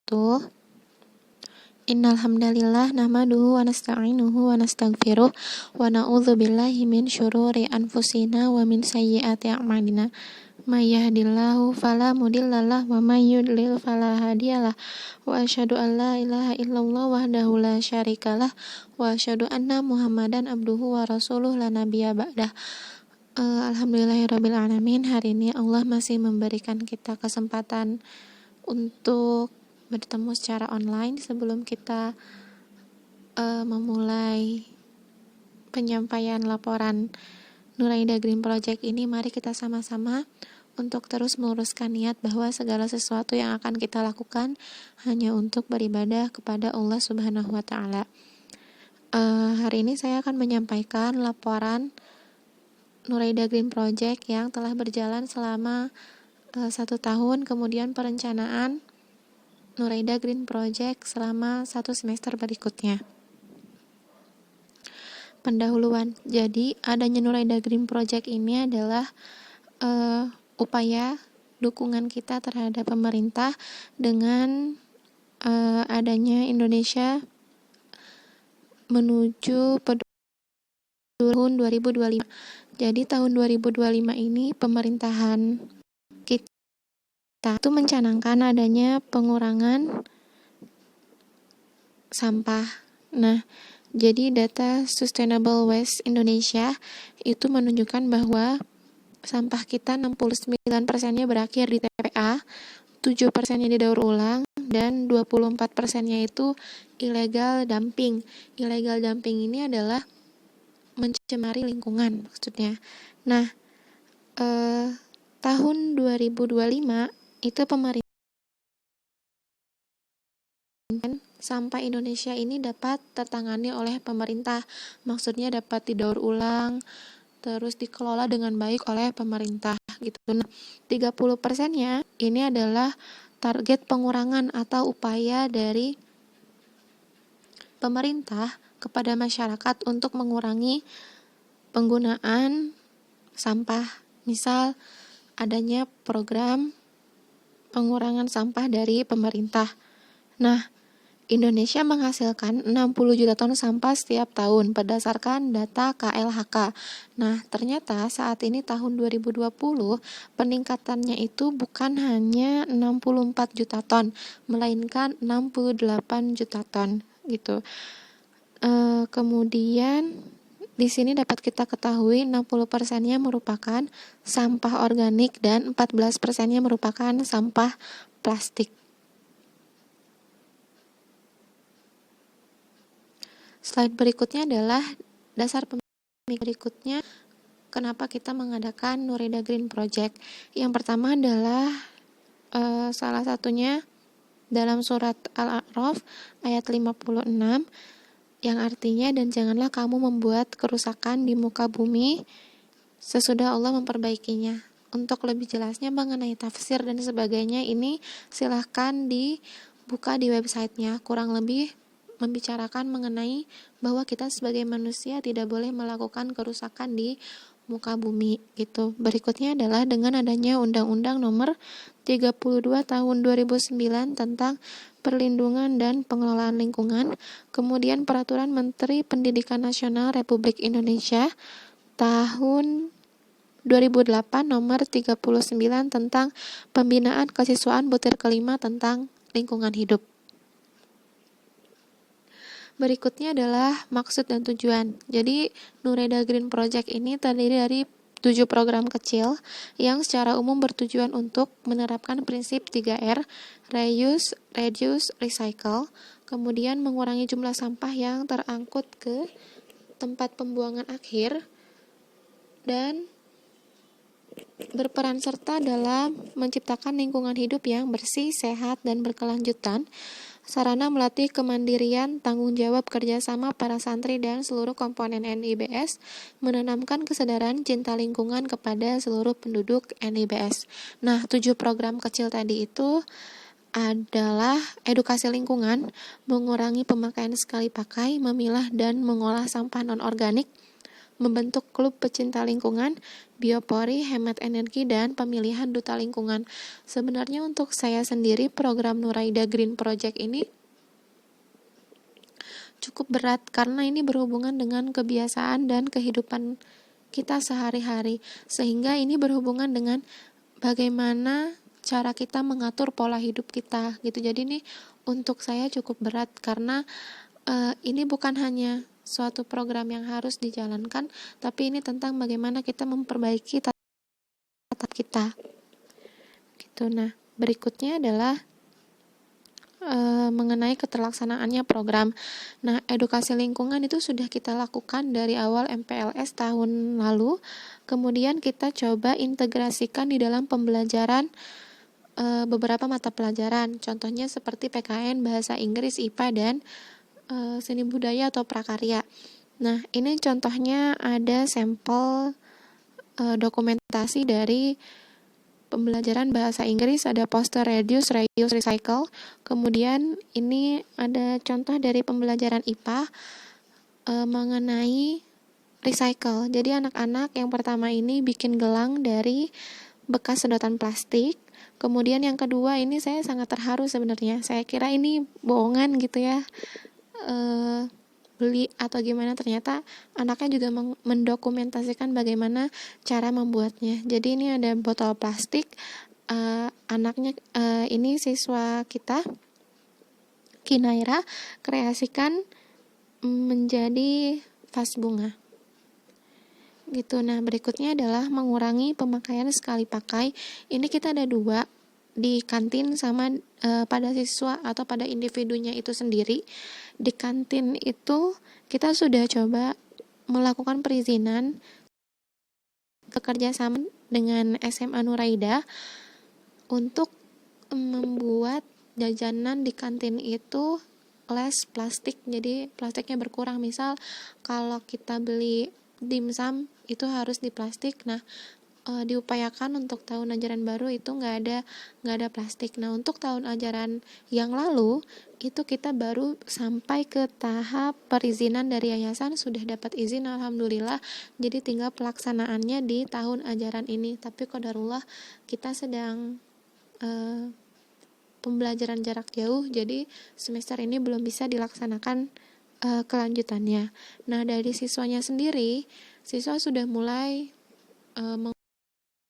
wabarakatuh. Innal hamdalillah nahmaduhu wa nasta'inuhu wa nastaghfiruh wa na'udzu billahi min syururi anfusina wa min sayyiati a'malina. May yahdihillahu fala mudhillalah wa may yudlil fala hadiyalah. Wa asyhadu an la ilaha illallah wahdahu la syarikalah wa asyhadu anna Muhammadan abduhu wa rasuluh la nabiyya ba'dah. Alhamdulillahirabbil alamin. Hari ini Allah masih memberikan kita kesempatan untuk bertemu secara online. Sebelum kita memulai penyampaian laporan Nuraida Green Project ini, mari kita sama-sama untuk terus meluruskan niat bahwa segala sesuatu yang akan kita lakukan hanya untuk beribadah kepada Allah Subhanahu wa Ta'ala. Hari ini saya akan menyampaikan laporan Nuraida Green Project yang telah berjalan selama 1 tahun, kemudian perencanaan Nuraida Green Project selama 1 semester berikutnya. Pendahuluan. Jadi, adanya Nuraida Green Project ini adalah upaya dukungan kita terhadap pemerintah dengan adanya Indonesia menuju tahun 2025. Jadi, tahun 2025 ini pemerintahan kita itu mencanangkan adanya pengurangan sampah. Nah, jadi data Sustainable Waste Indonesia itu menunjukkan bahwa sampah kita 69%-nya berakhir di TPA, 7%-nya didaur ulang, dan 24%-nya itu illegal dumping. Illegal dumping ini adalah mencemari lingkungan maksudnya. Nah, tahun 2025 itu pemerintah sampah Indonesia ini dapat tertangani oleh pemerintah. Maksudnya dapat didaur ulang, terus dikelola dengan baik oleh pemerintah gitu. Nah, 30%-nya ini adalah target pengurangan atau upaya dari pemerintah kepada masyarakat untuk mengurangi penggunaan sampah. Misal adanya program pengurangan sampah dari pemerintah. Nah, Indonesia menghasilkan 60 juta ton sampah setiap tahun berdasarkan data KLHK. Nah, ternyata saat ini tahun 2020 peningkatannya itu bukan hanya 64 juta ton, melainkan 68 juta ton gitu. Kemudian di sini dapat kita ketahui 60%-nya merupakan sampah organik dan 14%-nya merupakan sampah plastik. Slide berikutnya adalah dasar pemikiran berikutnya kenapa kita mengadakan Nuraida Green Project. Yang pertama adalah salah satunya dalam surat Al-A'raf ayat 56 yang artinya, dan janganlah kamu membuat kerusakan di muka bumi sesudah Allah memperbaikinya. Untuk lebih jelasnya mengenai tafsir dan sebagainya ini silahkan dibuka di websitenya. Kurang lebih membicarakan mengenai bahwa kita sebagai manusia tidak boleh melakukan kerusakan di muka bumi gitu. Berikutnya adalah dengan adanya Undang-Undang Nomor 32 Tahun 2009 tentang Perlindungan dan Pengelolaan Lingkungan, kemudian Peraturan Menteri Pendidikan Nasional Republik Indonesia Tahun 2008 Nomor 39 tentang Pembinaan Kesiswaan Butir kelima tentang Lingkungan Hidup. Berikutnya adalah maksud dan tujuan. Jadi, Nuraida Green Project ini terdiri dari 7 program kecil yang secara umum bertujuan untuk menerapkan prinsip 3R, reuse, reduce, recycle, kemudian mengurangi jumlah sampah yang terangkut ke tempat pembuangan akhir, dan berperan serta dalam menciptakan lingkungan hidup yang bersih, sehat, dan berkelanjutan. Sarana melatih kemandirian, tanggung jawab kerjasama para santri dan seluruh komponen NIBS, menanamkan kesadaran cinta lingkungan kepada seluruh penduduk NIBS. Nah, 7 program kecil tadi itu adalah edukasi lingkungan, mengurangi pemakaian sekali pakai, memilah dan mengolah sampah non-organik, membentuk klub pecinta lingkungan, biopori, hemat energi, dan pemilihan duta lingkungan. Sebenarnya untuk saya sendiri, program Nuraida Green Project ini cukup berat karena ini berhubungan dengan kebiasaan dan kehidupan kita sehari-hari, sehingga ini berhubungan dengan bagaimana cara kita mengatur pola hidup kita gitu. Jadi ini untuk saya cukup berat karena ini bukan hanya suatu program yang harus dijalankan, tapi ini tentang bagaimana kita memperbaiki tata kita gitu. Nah, berikutnya adalah mengenai keterlaksanaannya program. Nah, edukasi lingkungan itu sudah kita lakukan dari awal MPLS tahun lalu. Kemudian kita coba integrasikan di dalam pembelajaran beberapa mata pelajaran. Contohnya seperti PKN, Bahasa Inggris, IPA, dan seni budaya atau prakarya. Nah, ini contohnya ada sampel dokumentasi dari pembelajaran bahasa Inggris, ada poster reduce, reuse, recycle. Kemudian ini ada contoh dari pembelajaran IPA mengenai recycle. Jadi anak-anak yang pertama ini bikin gelang dari bekas sedotan plastik. Kemudian yang kedua ini saya sangat terharu sebenarnya. Saya kira ini bohongan gitu ya. Beli atau gimana, ternyata anaknya juga mendokumentasikan bagaimana cara membuatnya. Jadi ini ada botol plastik, anaknya ini siswa kita Kinaira kreasikan menjadi vas bunga gitu. Nah, berikutnya adalah mengurangi pemakaian sekali pakai. Ini kita ada 2 di kantin sama pada siswa atau pada individunya itu sendiri. Di kantin itu kita sudah coba melakukan perizinan bekerja sama dengan SMA Nuraida untuk membuat jajanan di kantin itu less plastik, jadi plastiknya berkurang. Misal kalau kita beli dimsum itu harus di plastik. Nah, diupayakan untuk tahun ajaran baru itu nggak ada plastik. Nah, untuk tahun ajaran yang lalu itu kita baru sampai ke tahap perizinan dari yayasan, sudah dapat izin alhamdulillah. Jadi tinggal pelaksanaannya di tahun ajaran ini. Tapi qadarullah kita sedang pembelajaran jarak jauh, jadi semester ini belum bisa dilaksanakan kelanjutannya. Nah, dari siswanya sendiri, siswa sudah mulai